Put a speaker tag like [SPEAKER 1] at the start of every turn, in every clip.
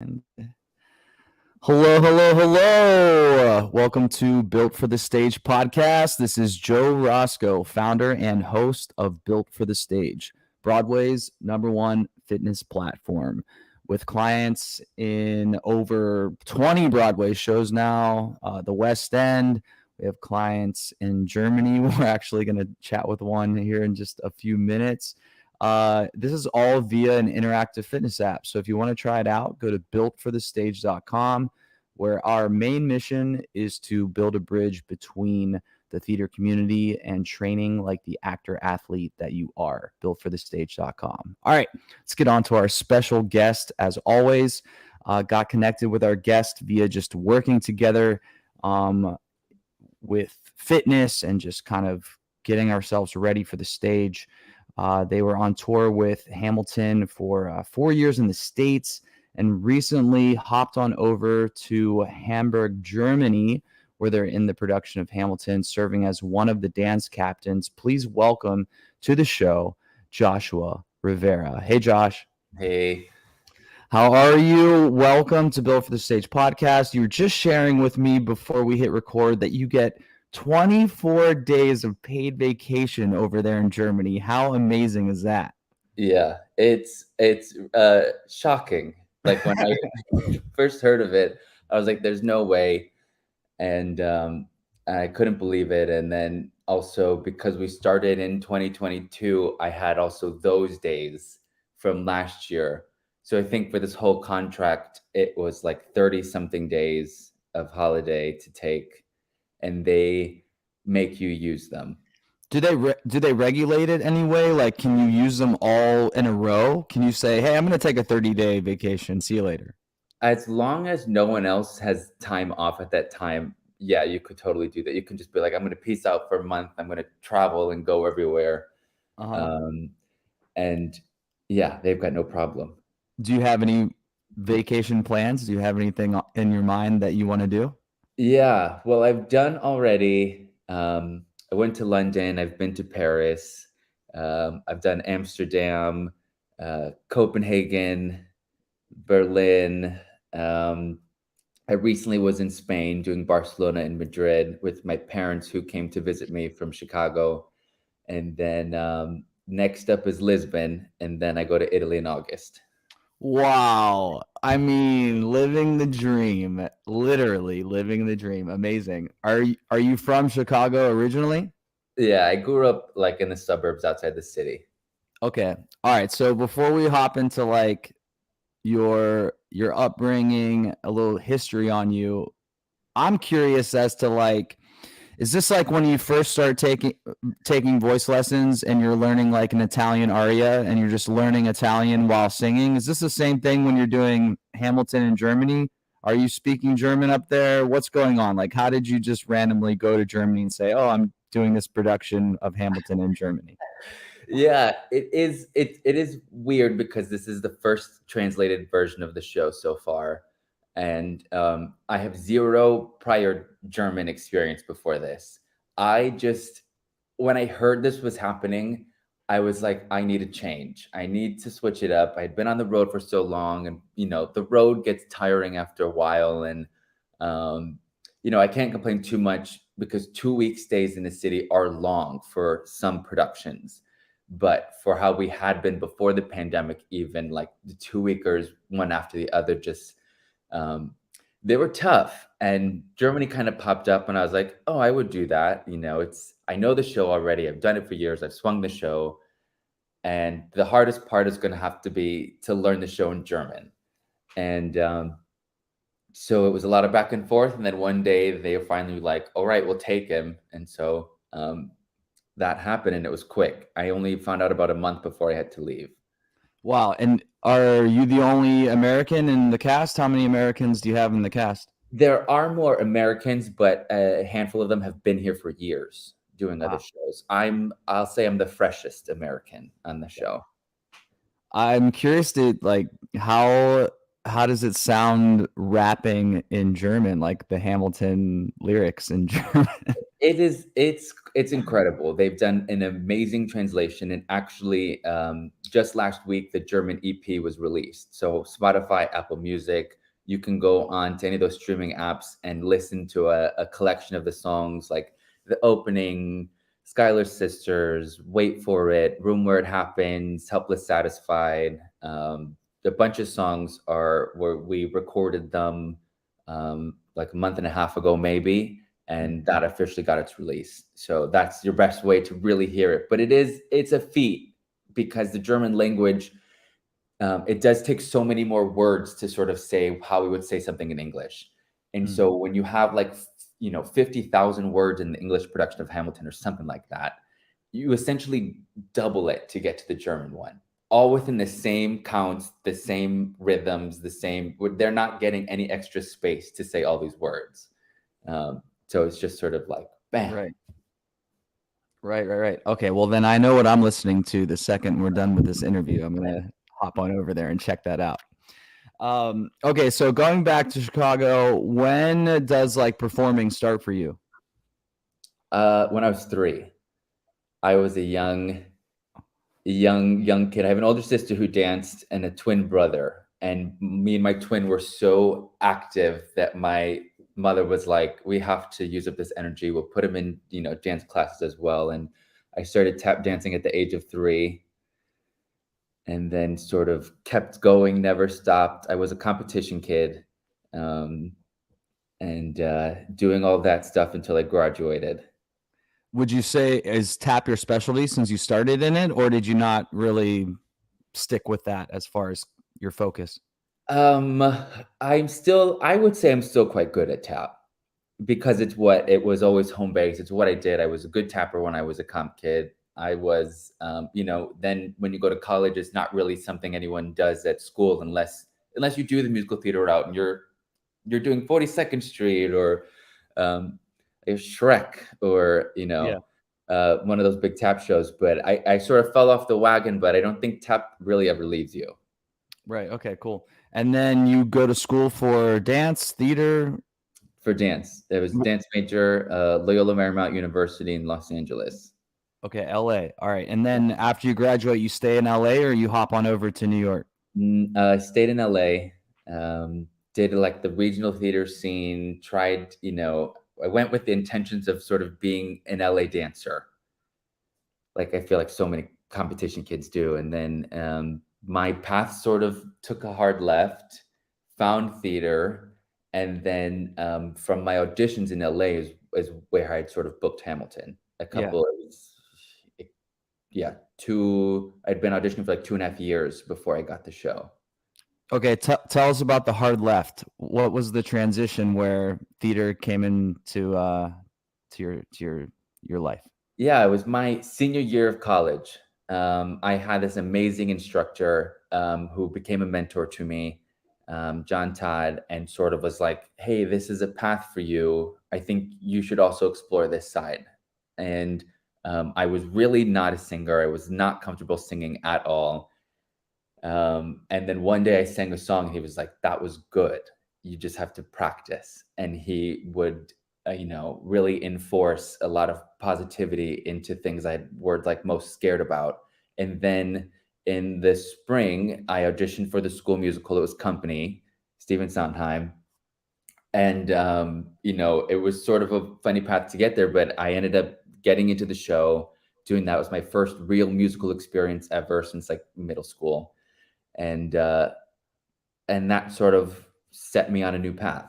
[SPEAKER 1] And hello. Welcome to Built for the Stage podcast. This is Joe Roscoe, founder and host of Built for the Stage, Broadway's #1 fitness platform. With clients in over 20 Broadway shows now, the West End. We have clients in Germany. We're actually going to chat with one here in just a few minutes. This is all via an interactive fitness app. So if you want to try it out, go to builtforthestage.com, where our main mission is to build a bridge between the theater community and training like the actor athlete that you are. Builtforthestage.com. All right, let's get on to our special guest. As always, got connected with our guest via just working together with fitness and just kind of getting ourselves ready for the stage. They were on tour with Hamilton for 4 years in the States and recently hopped on over to Hamburg, Germany, where they're in the production of Hamilton, serving as one of the dance captains. Please welcome to the show, Joshua Rivera. Hey, Josh.
[SPEAKER 2] Hey.
[SPEAKER 1] How are you? Welcome to Built for the Stage podcast. You were just sharing with me before we hit record that you get 24 days of paid vacation over there in Germany. How amazing is that?
[SPEAKER 2] Yeah, it's shocking. Like when I first heard of it, I was like, "There's no way," and I couldn't believe it. And then also because we started in 2022, I had also those days from last year. So I think for this whole contract, it was like 30 something days of holiday to take, and they make you use them.
[SPEAKER 1] Do they regulate it anyway? Like, can you use them all in a row? Can you say, "Hey, I'm going to take a 30-day vacation. See you later"?
[SPEAKER 2] As long as no one else has time off at that time, yeah, you could totally do that. You can just be like, I'm going to peace out for a month. I'm going to travel and go everywhere.
[SPEAKER 1] Uh-huh.
[SPEAKER 2] Um, and yeah, they've got no problem.
[SPEAKER 1] Do you have any vacation plans? Do you have anything in your mind that you want to do?
[SPEAKER 2] Yeah, well, I've done already. I went to London. I've been to Paris. I've done Amsterdam, Copenhagen, Berlin. I recently was in Spain doing Barcelona and Madrid with my parents who came to visit me from Chicago. And then next up is Lisbon. And then I go to Italy in August.
[SPEAKER 1] Wow. I mean, living the dream. Literally living the dream. Amazing. Are you from Chicago originally?
[SPEAKER 2] Yeah, I grew up like in the suburbs outside the city.
[SPEAKER 1] Okay. All right. So before we hop into like your upbringing, a little history on you, I'm curious as to like, is this like when you first start taking voice lessons and you're learning like an Italian aria and you're just learning Italian while singing? Is this the same thing when you're doing Hamilton in Germany? Are you speaking German up there? What's going on? Like, how did you just randomly go to Germany and say, "Oh, I'm doing this production of Hamilton in Germany"?
[SPEAKER 2] Yeah, it is. It is weird because this is the first translated version of the show so far, and I have zero prior German experience before this. I just, when I heard this was happening, I was like, I need a change. I need to switch it up. I had been on the road for so long, and the road gets tiring after a while, and I can't complain too much because 2 week stays in the city are long for some productions. But for how we had been before the pandemic, even like the 2 weekers, one after the other, just they were tough. And Germany kind of popped up, and I was like, oh, I would do that. I know the show already. I've done it for years. I've swung the show. And the hardest part is going to have to be to learn the show in German. And so it was a lot of back and forth. And then one day they were finally like, all right, we'll take him. And so that happened, and it was quick. I only found out about a month before I had to leave.
[SPEAKER 1] Wow. And are you the only American in the cast? How many Americans do you have in the cast?
[SPEAKER 2] There are more Americans, but a handful of them have been here for years doing other shows. I'll say I'm the freshest American on the show.
[SPEAKER 1] I'm curious to like how does it sound rapping in German, like the Hamilton lyrics in German?
[SPEAKER 2] It's incredible. They've done an amazing translation, and actually, just last week the German EP was released. So Spotify, Apple Music, you can go on to any of those streaming apps and listen to a collection of the songs, like the opening, Skylar Sisters, Wait for It, Room Where It Happens, Helpless Satisfied. A bunch of songs are where we recorded them like a month and a half ago, maybe, and that officially got its release. So that's your best way to really hear it. But it's a feat because the German language, it does take so many more words to sort of say how we would say something in English. And so when you have like, 50,000 words in the English production of Hamilton or something like that, you essentially double it to get to the German one, all within the same counts, the same rhythms, they're not getting any extra space to say all these words. So it's just sort of like, bam.
[SPEAKER 1] Right. Okay, well then I know what I'm listening to the second we're done with this interview. I'm gonna hop on over there and check that out. Okay, so going back to Chicago, when does like performing start for you?
[SPEAKER 2] When I was 3, I was a young kid. I have an older sister who danced and a twin brother. And me and my twin were so active that my mother was like, we have to use up this energy. We'll put him in, dance classes as well. And I started tap dancing at the age of 3 and then sort of kept going, never stopped. I was a competition kid, and doing all that stuff until I graduated.
[SPEAKER 1] Would you say is tap your specialty since you started in it, or did you not really stick with that as far as your focus?
[SPEAKER 2] I would say I'm still quite good at tap because it was always home base. It's what I did. I was a good tapper when I was a comp kid. I was, then when you go to college, it's not really something anyone does at school unless you do the musical theater route and you're doing 42nd Street or Shrek or, one of those big tap shows. But I sort of fell off the wagon, but I don't think tap really ever leaves you.
[SPEAKER 1] Right. Okay, cool. And then you go to school for dance, theater?
[SPEAKER 2] For dance. There was a dance major, Loyola Marymount University in Los Angeles.
[SPEAKER 1] Okay, LA. All right. And then after you graduate, you stay in LA or you hop on over to New York?
[SPEAKER 2] I stayed in LA, did like the regional theater scene, tried, I went with the intentions of sort of being an LA dancer. Like I feel like so many competition kids do. And then my path sort of took a hard left, found theater, and then from my auditions in LA is where I had sort of booked Hamilton. I'd been auditioning for like 2.5 years before I got the show.
[SPEAKER 1] Okay, tell us about the hard left. What was the transition where theater came into to your life?
[SPEAKER 2] Yeah, it was my senior year of college. I had this amazing instructor who became a mentor to me, John Todd, and sort of was like, hey, this is a path for you. I think you should also explore this side. And I was really not a singer. I was not comfortable singing at all. And then one day I sang a song and he was like, that was good. You just have to practice. And he would, really enforce a lot of positivity into things I were like most scared about. And then in the spring, I auditioned for the school musical. It was Company, Stephen Sondheim. And, it was sort of a funny path to get there, but I ended up getting into the show, doing that. It was my first real musical experience ever since like middle school. And that sort of set me on a new path.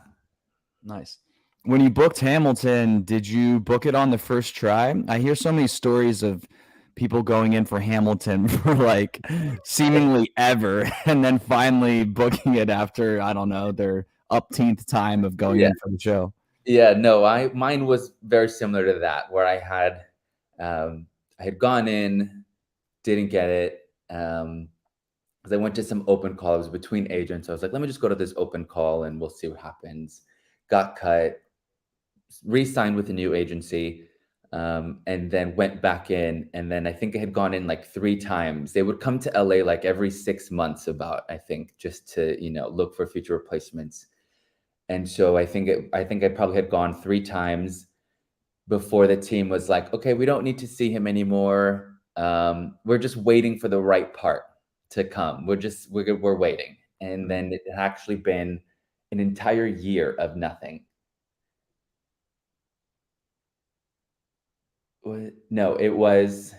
[SPEAKER 1] Nice. When you booked Hamilton, did you book it on the first try? I hear so many stories of people going in for Hamilton for like seemingly ever and then finally booking it after, I don't know, their upteenth time of going in for the show.
[SPEAKER 2] Yeah, no, mine was very similar to that, where I had gone in, didn't get it. Because I went to some open call. It was between agents. I was like, let me just go to this open call and we'll see what happens. Got cut, re-signed with a new agency, and then went back in. And then I think I had gone in like 3 times. They would come to LA like every 6 months I think, just to, look for future replacements. And so I think I probably had gone 3 times, before the team was like, okay, we don't need to see him anymore. We're just waiting for the right part to come. We're waiting. And
[SPEAKER 1] Mm.
[SPEAKER 2] then it had actually been an entire year of nothing. No, it was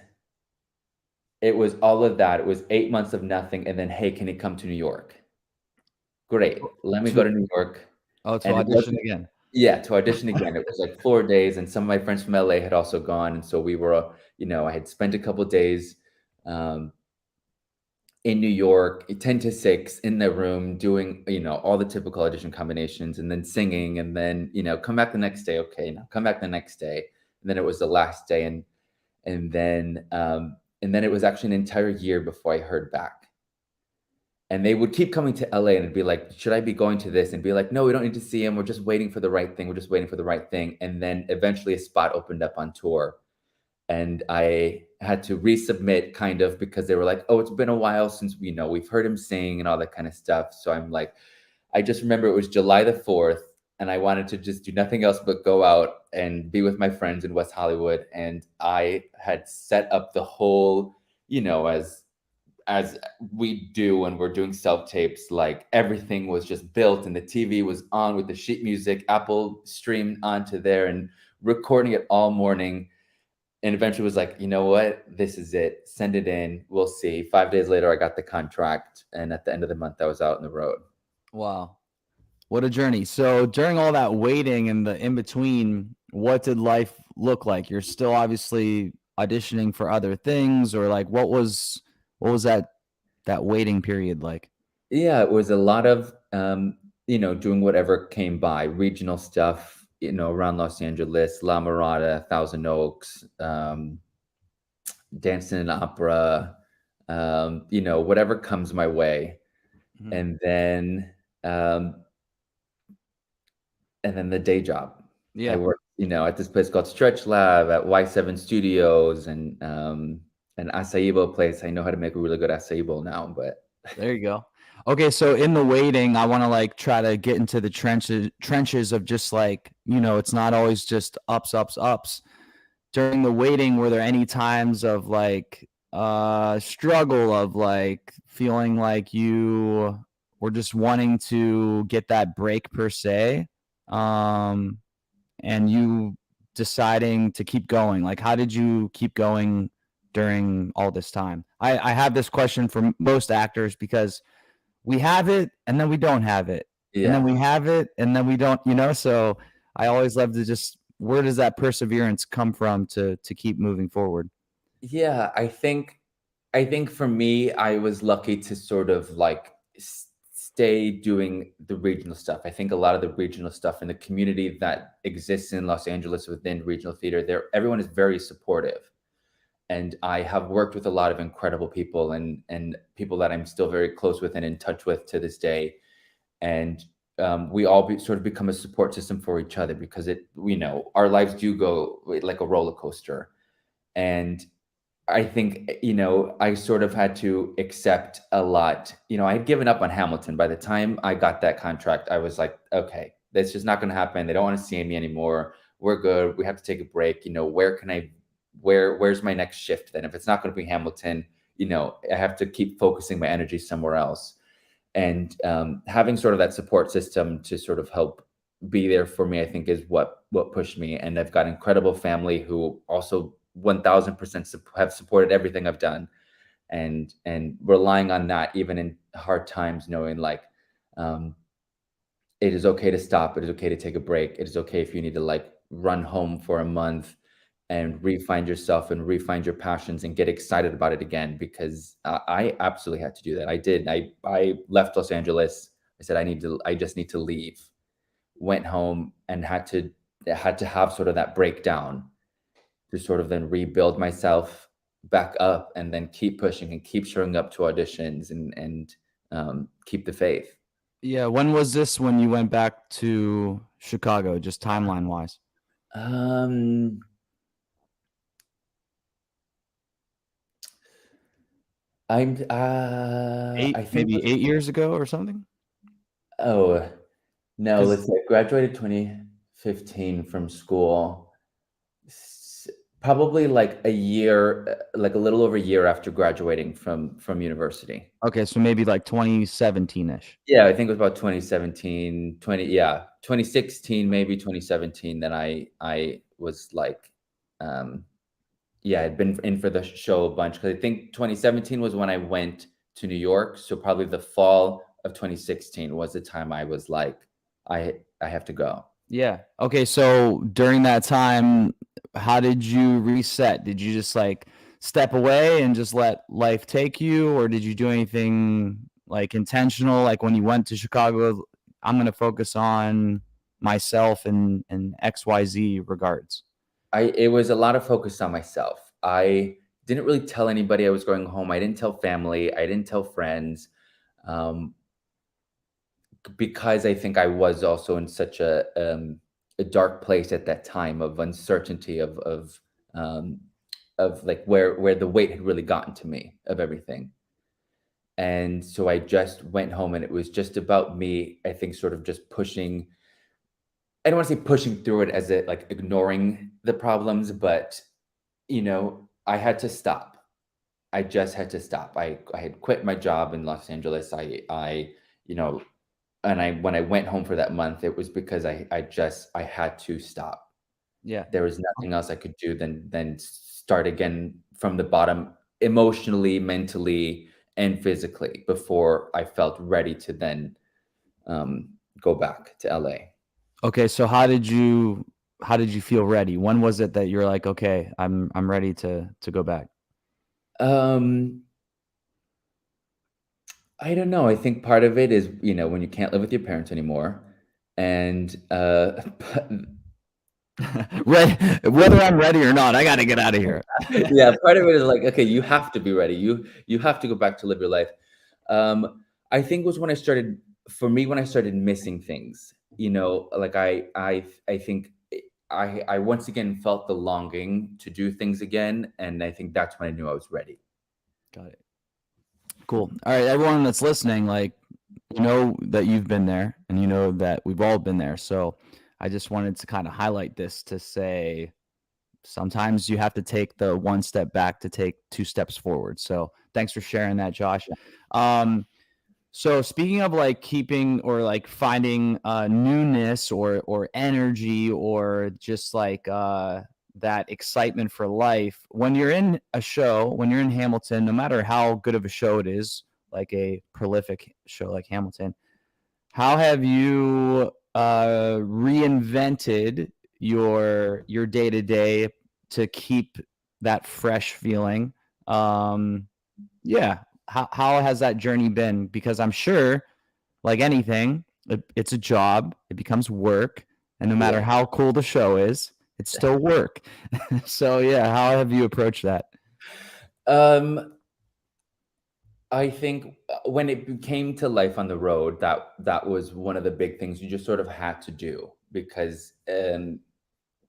[SPEAKER 2] all of that. It was 8 months of nothing, and then, hey, can he come to New York? Great. Let me go
[SPEAKER 1] To
[SPEAKER 2] to New York.
[SPEAKER 1] to
[SPEAKER 2] And it
[SPEAKER 1] audition
[SPEAKER 2] wasn't,
[SPEAKER 1] again.
[SPEAKER 2] yeah, to audition again. It was like 4 days, and some of my friends from LA had also gone. And so we were, I had spent a couple days um, in New York, 10 to 6 in the room doing, all the typical audition combinations and then singing and then, come back the next day. Okay, now come back the next day. And then it was the last day. And then it was actually an entire year before I heard back. And they would keep coming to LA and it'd be like, should I be going to this? And be like, no, we don't need to see him. We're just waiting for the right thing. We're just waiting for the right thing. And then eventually a spot opened up on tour. And I had to resubmit kind of because they were like, oh, it's been a while since we've heard him sing and all that kind of stuff. So I'm like, I just remember it was July the 4th and I wanted to just do nothing else but go out and be with my friends in West Hollywood. And I had set up the whole, as we do when we're doing self tapes, like everything was just built and the TV was on with the sheet music, Apple streamed onto there and recording it all morning. And eventually was like, you know what? This is it. Send it in. We'll see. 5 days later, I got the contract. And at the end of the month, I was out on the road.
[SPEAKER 1] Wow. What a journey. So during all that waiting and the in between, what did life look like? You're still obviously auditioning for other things, or like what was that waiting period like?
[SPEAKER 2] Yeah, it was a lot of, doing whatever came by, regional stuff, around Los Angeles, La Mirada, Thousand Oaks, dancing in opera, whatever comes my way.
[SPEAKER 1] Mhm.
[SPEAKER 2] And then, um, and then the day job. I
[SPEAKER 1] Yeah,
[SPEAKER 2] worked, at this place called Stretch Lab at Y7 Studios and an acai bowl place. I know how to make a really good acai bowl now, but
[SPEAKER 1] there you go. Okay, so in the waiting, I want to like try to get into the trenches of just like, it's not always just ups, ups, ups. During the waiting, were there any times of like struggle of like feeling like you were just wanting to get that break per se, um and you deciding to keep going? Like, how did you keep going during all this time? I have this question for most actors because we have it and then we don't have it, and then
[SPEAKER 2] yeah.
[SPEAKER 1] we have it and then we don't, so I always love to just, where does that perseverance come from to keep moving forward?
[SPEAKER 2] Yeah, I think for me, I was lucky to sort of like stay doing the regional stuff. I think a lot of the regional stuff and the community that exists in Los Angeles within regional theater, there everyone is very supportive. And I have worked with a lot of incredible people and people that I'm still very close with and in touch with to this day. And we all sort of become a support system for each other because our lives do go like a roller coaster. And I think, I sort of had to accept a lot. I had given up on Hamilton. By the time I got that contract, I was like, okay, that's just not going to happen. They don't want to see me anymore. We're good. We have to take a break. Where's my next shift then? If it's not going to be Hamilton, I have to keep focusing my energy somewhere else. And having sort of that support system to sort of help be there for me, I think is what pushed me. And I've got incredible family who also 1000% have supported everything I've done, and relying on that even in hard times, knowing like um, it is okay to stop, it is okay to take a break, it is okay if you need to like run home for a month and re-find yourself and re-find your passions and get excited about it again, because I absolutely had to do that. I did. I left Los Angeles. I said I just need to leave. Went home and had to have sort of that breakdown to sort of then rebuild myself back up and then keep pushing and keep showing up to auditions and keep the faith.
[SPEAKER 1] Yeah, when was this when you went back to Chicago, just timeline wise?
[SPEAKER 2] Um, I
[SPEAKER 1] Eight,
[SPEAKER 2] think it
[SPEAKER 1] maybe
[SPEAKER 2] was,
[SPEAKER 1] 8 years ago or something?
[SPEAKER 2] oh, no, let's
[SPEAKER 1] Because
[SPEAKER 2] see. I graduated 2015 from school. S- Probably like a year, like a little over a year after graduating from university.
[SPEAKER 1] Okay, so maybe like 2017-ish.
[SPEAKER 2] Yeah, I think it was about 2017, 2016, maybe 2017. Then I was like, um, yeah, I'd been in for the show a bunch because I think 2017 was when I went to New York. So probably the fall of 2016 was the time I was like, I have to go.
[SPEAKER 1] Yeah. Okay, so during that time, how did you reset? Did you just like step away and just let life take you, or did you do anything like intentional? Like when you went to Chicago, I'm gonna focus on myself and XYZ regards.
[SPEAKER 2] It was a lot of focus on myself. I didn't really tell anybody I was going home. I didn't tell family. I didn't tell friends. Um, because I think I was also in such a dark place at that time of uncertainty um, of like where the weight had really gotten to me of everything. And so I just went home and it was just about me, I think sort of just pushing. I don't want to say pushing through it as it like ignoring the problems, but I had to stop. I just had to stop. I had quit my job in Los Angeles. You know, and when I went home for that month, it was because I had to stop.
[SPEAKER 1] Yeah.
[SPEAKER 2] There was nothing else I could do than start again from the bottom, emotionally, mentally, and physically before I felt ready to then go back to LA.
[SPEAKER 1] Okay, so how did you feel ready? When was it that you're like, okay, I'm ready to go back?
[SPEAKER 2] Um, I don't know. I think part of it is, when you can't live with your parents anymore, and
[SPEAKER 1] Ready, whether I'm ready or not, I got to get out of here.
[SPEAKER 2] yeah, part of it is like, okay, you have to be ready. You have to go back to live your life. I think was when I started, for me, when I started missing things. Like I think I once again felt the longing to do things again, and I think that's when I knew I was ready.
[SPEAKER 1] Got it. Cool. All right, everyone that's listening, like, you know that you've been there and you know that we've all been there. So I just wanted to kind of highlight this to say sometimes you have to take the one step back to take two steps forward. So thanks for sharing that, Josh. Um, So speaking of like keeping or like finding newness or energy or just like that excitement for life, when you're in a show, when you're in Hamilton, no matter how good of a show it is, like a prolific show like Hamilton, how have you reinvented your day to day to keep that fresh feeling? Um, yeah, how has that journey been? Because I'm sure, like anything, it's a job. It becomes work, and no matter
[SPEAKER 2] Yeah.
[SPEAKER 1] how cool the show is, it's still work. So yeah, how have you approached that?
[SPEAKER 2] Um, I think when it came to life on the road, that was one of the big things you just sort of had to do because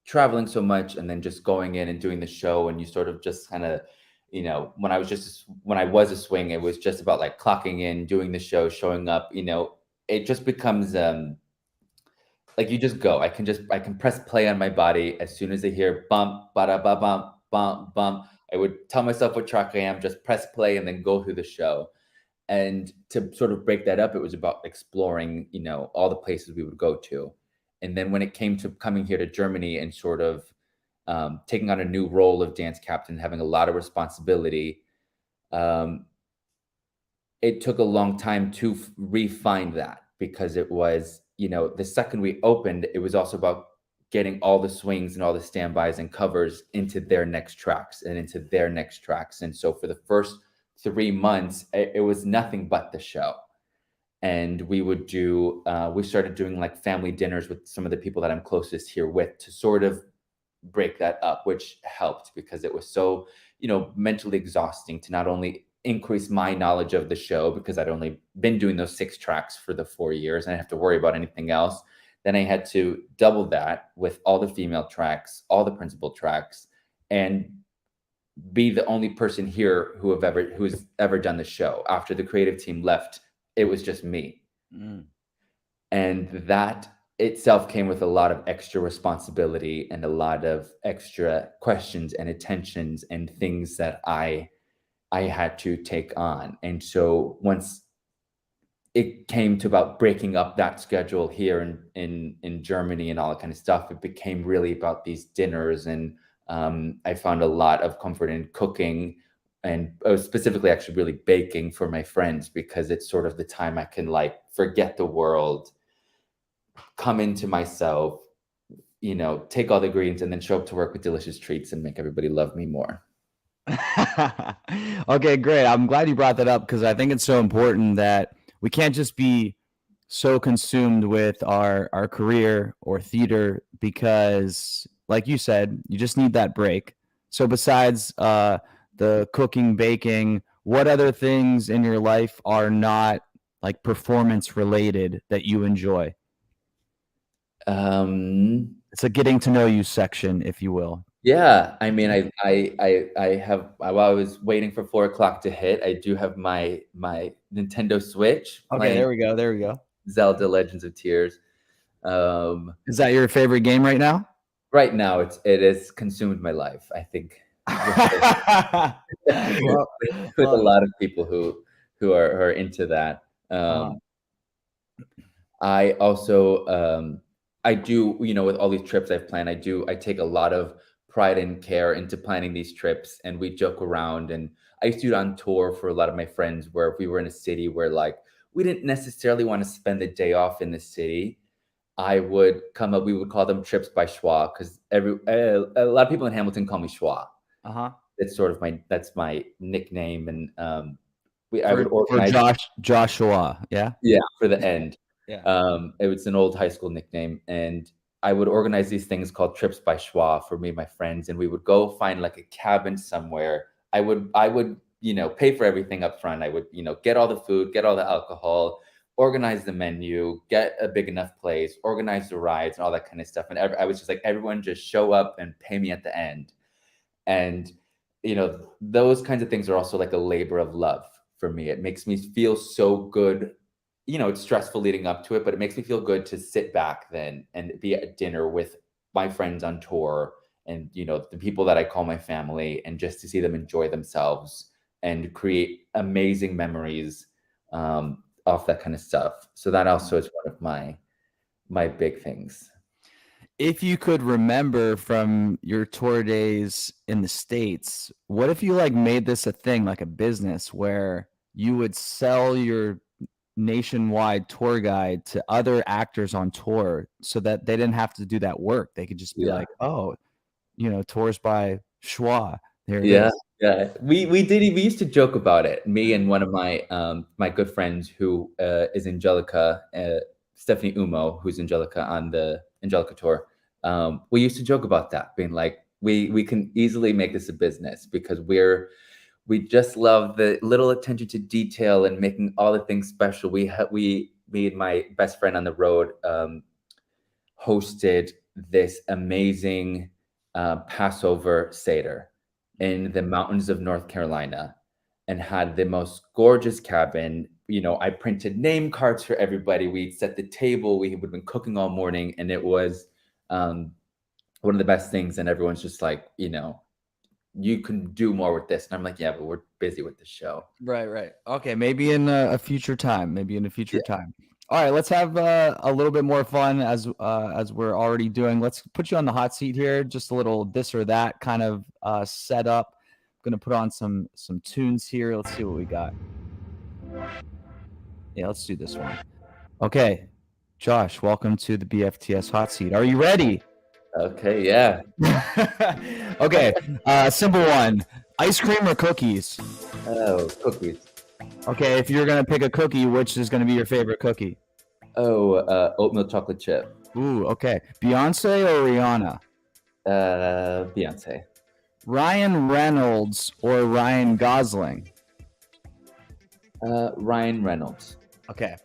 [SPEAKER 2] traveling so much and then just going in and doing the show and you sort of just kind of when I was a swing, it was just about like clocking in, doing the show, showing up. It just becomes like you just go. I can press play on my body as soon as I hear bump, bada ba bump, bump, bump. I would tell myself what track I am, just press play and then go through the show. And to sort of break that up, it was about exploring, all the places we would go to. And then when it came to coming here to Germany and sort of taking on a new role of dance captain, having a lot of responsibility, um, it took a long time to refine that because it was, the second we opened, it was also about getting all the swings and all the standbys and covers into their next tracks and into their next tracks. And so for the first 3 months, it was nothing but the show. And we started doing like family dinners with some of the people that I'm closest here with to sort of break that up, which helped because it was so, mentally exhausting to not only increase my knowledge of the show because I'd only been doing those 6 tracks for the 4 years and I didn't have to worry about anything else. Then I had to double that with all the female tracks, all the principal tracks, and be the only person here who's ever done the show. After the creative team left, it was just me.
[SPEAKER 1] Mm.
[SPEAKER 2] And that itself came with a lot of extra responsibility and a lot of extra questions and attentions and things that I had to take on. And so once it came to about breaking up that schedule here in Germany and all that kind of stuff, it became really about these dinners, and I found a lot of comfort in cooking, and specifically actually really baking for my friends, because it's sort of the time I can like forget the world, come into myself, take all the ingredients, and then show up to work with delicious treats and make everybody love me more.
[SPEAKER 1] Okay, great. I'm glad you brought that up because I think it's so important that we can't just be so consumed with our career or theater because, like you said, you just need that break. So besides the cooking, baking, what other things in your life are not like performance related that you enjoy? It's a getting to know you section, if you will.
[SPEAKER 2] Yeah, I mean, I have while I was waiting for 4 o'clock to hit, I do have my Nintendo Switch
[SPEAKER 1] Okay,
[SPEAKER 2] playing
[SPEAKER 1] there we go. There we go.
[SPEAKER 2] Zelda Legends of Tears. Um,
[SPEAKER 1] Is that your favorite game right now?
[SPEAKER 2] right now, it has consumed my life. I think
[SPEAKER 1] Well,
[SPEAKER 2] with a lot of people who are into that.
[SPEAKER 1] uh,
[SPEAKER 2] I also I do, with all these trips I've planned, I take a lot of pride and care into planning these trips, and we joke around. And I used to do it on tour for a lot of my friends, where if we were in a city where like we didn't necessarily want to spend the day off in the city, I would come up. We would call them trips by schwa, because a lot of people in Hamilton call me schwa.
[SPEAKER 1] uh-huh.
[SPEAKER 2] That's my nickname, and I
[SPEAKER 1] For
[SPEAKER 2] would organize.
[SPEAKER 1] Joshua, yeah?
[SPEAKER 2] Yeah, for the end.
[SPEAKER 1] Yeah.
[SPEAKER 2] It was an old high school nickname, and I would organize these things called trips by schwa for me and my friends, and we would go find like a cabin somewhere. I would pay for everything up front. I would get all the food, get all the alcohol, organize the menu, get a big enough place, organize the rides and all that kind of stuff. And I was just like, everyone just show up and pay me at the end. And those kinds of things are also like a labor of love for me. It makes me feel so good. It's stressful leading up to it, but it makes me feel good to sit back then and be at dinner with my friends on tour, and the people that I call my family, and just to see them enjoy themselves and create amazing memories off that kind of stuff. So that also is one of my big things.
[SPEAKER 1] If you could remember from your tour days in the States, what if you like made this a thing, like a business where you would sell your nationwide tour guide to other actors on tour so that they didn't have to do that work. They could just be
[SPEAKER 2] Yeah.
[SPEAKER 1] like, oh, tours by Schwa. There it
[SPEAKER 2] Yeah,
[SPEAKER 1] is.
[SPEAKER 2] yeah. We used to joke about it. Me and one of my good friends who is Angelica, Stephanie Umo, who's Angelica on the Angelica tour. We used to joke about that, being like, we can easily make this a business, because we just love the little attention to detail and making all the things special. Me and my best friend on the road hosted this amazing Passover Seder in the mountains of North Carolina, and had the most gorgeous cabin. I printed name cards for everybody. We'd set the table. We would have been cooking all morning, and it was one of the best things. And everyone's just like, you can do more with this. And I'm like, yeah, but we're busy with the show.
[SPEAKER 1] Right. Okay, maybe in a future time. Maybe in a future
[SPEAKER 2] Yeah.
[SPEAKER 1] time. All right, let's have a little bit more fun as we're already doing. Let's put you on the hot seat here. Just a little this or that kind of setup. I'm gonna put on some tunes here. Let's see what we got. Yeah, let's do this one. Okay, Josh, welcome to the BFTS hot seat. Are you ready?
[SPEAKER 2] Okay. Yeah.
[SPEAKER 1] Okay, simple one. Ice cream or cookies?
[SPEAKER 2] Oh, cookies.
[SPEAKER 1] Okay, if you're gonna pick a cookie, which is gonna be your favorite cookie?
[SPEAKER 2] Oh, oatmeal chocolate chip.
[SPEAKER 1] Ooh, okay. Beyonce or Rihanna?
[SPEAKER 2] Beyonce.
[SPEAKER 1] Ryan Reynolds or Ryan Gosling?
[SPEAKER 2] Ryan Reynolds.
[SPEAKER 1] Okay.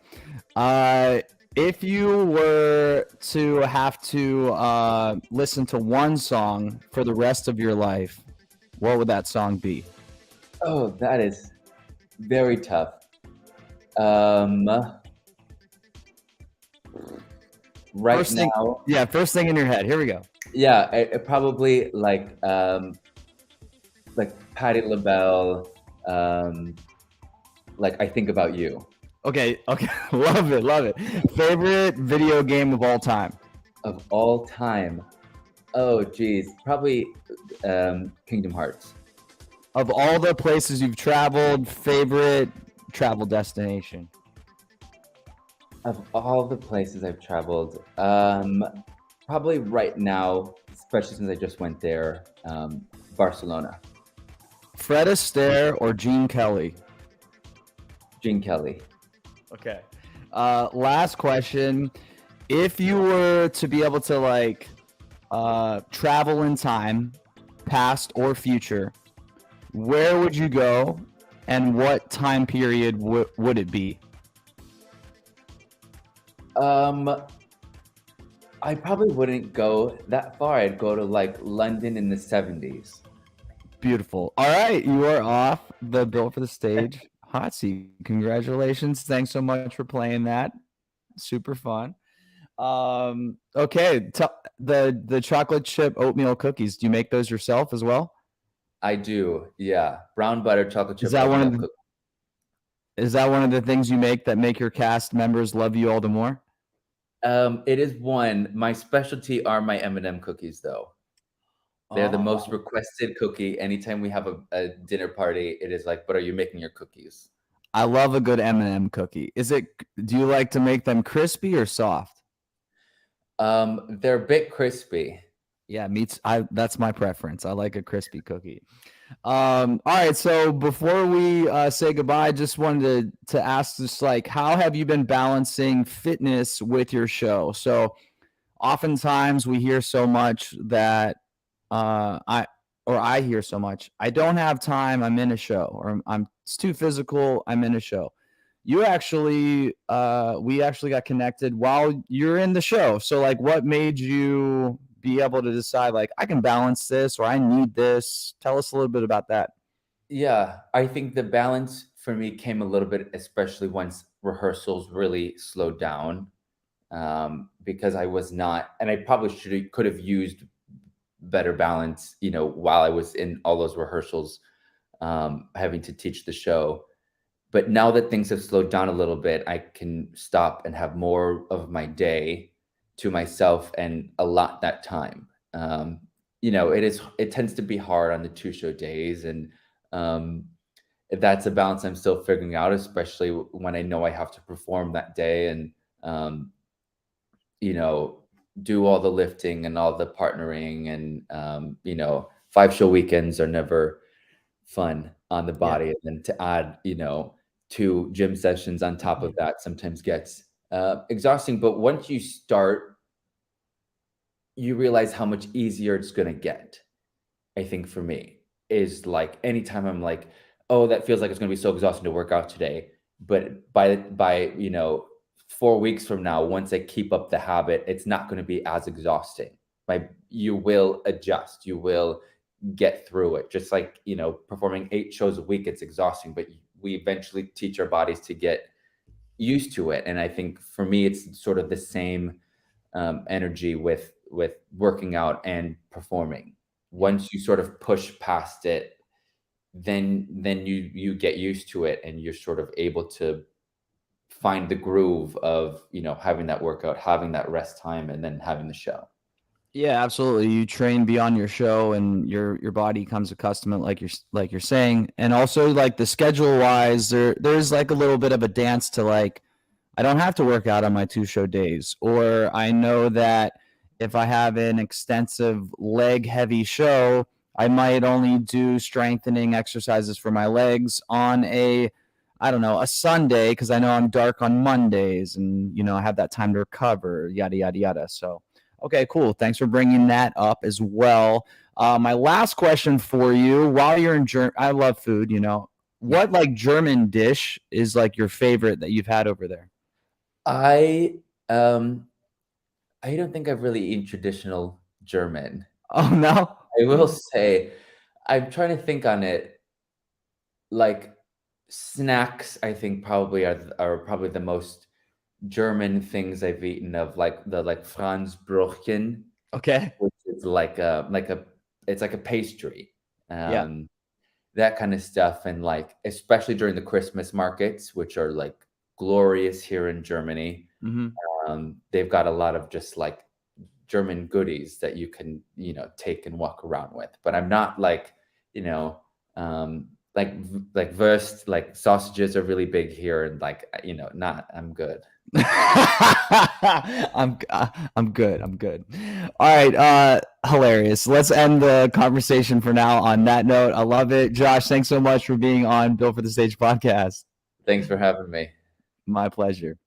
[SPEAKER 1] If you were to have to listen to one song for the rest of your life, what would that song be?
[SPEAKER 2] Oh, that is very tough. Right
[SPEAKER 1] First thing,
[SPEAKER 2] now,
[SPEAKER 1] yeah, first thing in your head. Here we go.
[SPEAKER 2] yeah, probably like Patti LaBelle, like I Think About You.
[SPEAKER 1] Okay, okay, love it, love it. Favorite video game of all time?
[SPEAKER 2] Of all time. Oh, geez, probably Kingdom Hearts.
[SPEAKER 1] Of all the places you've traveled, favorite travel destination?
[SPEAKER 2] Of all the places I've traveled, probably right now, especially since I just went there, Barcelona.
[SPEAKER 1] Fred Astaire or Gene Kelly?
[SPEAKER 2] Gene Kelly.
[SPEAKER 1] Okay. Last question. If you were to be able to like travel in time, past or future, where would you go and what time period would it be?
[SPEAKER 2] Um, I probably wouldn't go that far. I'd go to like London in the 70s.
[SPEAKER 1] Beautiful. All right, you are off the Built for the Stage hot seat. Congratulations. Thanks so much for playing that. Super fun. Okay, the chocolate chip oatmeal cookies. Do you make those yourself as well?
[SPEAKER 2] I do, yeah. Brown butter chocolate
[SPEAKER 1] Is
[SPEAKER 2] chip
[SPEAKER 1] that one
[SPEAKER 2] oatmeal
[SPEAKER 1] of the
[SPEAKER 2] cookie.
[SPEAKER 1] is that one of the things you make that make your cast members love you all the more?
[SPEAKER 2] It is one. My specialty are my M&M cookies, though. They're the most
[SPEAKER 1] Oh,
[SPEAKER 2] requested cookie. Anytime we have a dinner party, it is like, "But are you making your cookies?"
[SPEAKER 1] I love a good M&M cookie. Do you like to make them crispy or soft?
[SPEAKER 2] They're a bit crispy.
[SPEAKER 1] Yeah, meats. That's my preference. I like a crispy cookie. All right. So before we say goodbye, just wanted to ask, just like, how have you been balancing fitness with your show? So oftentimes we hear so much that I or I hear so much. I don't have time. I'm in a show, or I'm it's too physical. I'm in a show. We actually got connected while you're in the show. So like, what made you be able to decide like I can balance this or I need this? Tell us a little bit about that.
[SPEAKER 2] Yeah, I think the balance for me came a little bit, especially once rehearsals really slowed down, because I was not, and I probably should could have used better balance, while I was in all those rehearsals, having to teach the show. But now that things have slowed down a little bit, I can stop and have more of my day to myself and allot that time. It tends to be hard on the two show days, and um, that's a balance I'm still figuring out, especially when I know I have to perform that day and um, you know do all the lifting and all the partnering, and 5 show weekends are never fun on the
[SPEAKER 1] Yeah.
[SPEAKER 2] body, and then to add, 2 gym sessions on top of that sometimes gets, exhausting, but once you start, you realize how much easier it's gonna get. I think for me, is like anytime I'm like, "Oh, that feels like it's gonna be so exhausting to work out today," but by 4 weeks from now, once I keep up the habit, it's not gonna be as exhausting. You will adjust, you will get through it. Just like, performing 8 shows a week, it's exhausting, but we eventually teach our bodies to get used to it, and I think for me, it's sort of the same, energy with working out and performing.
[SPEAKER 1] Yeah.
[SPEAKER 2] Once you sort of push past it, then you get used to it, and you're sort of able to find the groove of, having that workout, having that rest time, and then having the show.
[SPEAKER 1] Yeah, absolutely. You train beyond your show, and your body comes accustomed, like you're saying, and also like the schedule wise, there's like a little bit of a dance to like I don't have to work out on my two show days, or I know that if I have an extensive leg heavy show, I might only do strengthening exercises for my legs on I don't know, a Sunday because I know I'm dark on Mondays and, I have that time to recover, yada, yada, yada. So, okay, cool. Thanks for bringing that up as well. My last question for you while you're in Germany, I love food,
[SPEAKER 2] Yeah.
[SPEAKER 1] what like German dish is like your favorite that you've had over there?
[SPEAKER 2] I, um, I don't think I've really eaten traditional German.
[SPEAKER 1] Oh, no?
[SPEAKER 2] I will say, I'm trying to think on it, like, snacks, I think probably are probably the most German things I've eaten of like the Franzbrötchen,
[SPEAKER 1] Okay.
[SPEAKER 2] which is it's like a pastry.
[SPEAKER 1] Yeah.
[SPEAKER 2] That kind of stuff. And like, especially during the Christmas markets, which are like glorious here in Germany.
[SPEAKER 1] Mm-hmm.
[SPEAKER 2] They've got a lot of just like German goodies that you can, take and walk around with. But I'm not like, you know, like Wurst, like sausages are really big here, and like, not. I'm good.
[SPEAKER 1] I'm good. I'm good. All right. Hilarious. Let's end the conversation for now on that note. I love it. Josh, thanks so much for being on Built for the Stage podcast.
[SPEAKER 2] Thanks for having me.
[SPEAKER 1] My pleasure.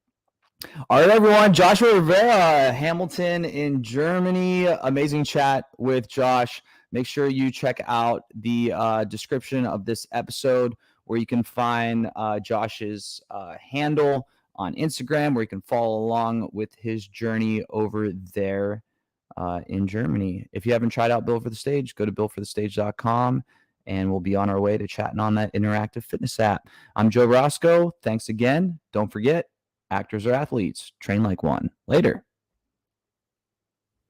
[SPEAKER 1] All right, everyone. Joshua Rivera, Hamilton in Germany. Amazing chat with Josh. Make sure you check out the description of this episode where you can find Josh's handle on Instagram, where you can follow along with his journey over there in Germany. If you haven't tried out Built for the Stage, go to builtforthestage.com and we'll be on our way to chatting on that interactive fitness app. I'm Joe Roscoe. Thanks again. Don't forget, actors are athletes. Train like one. Later.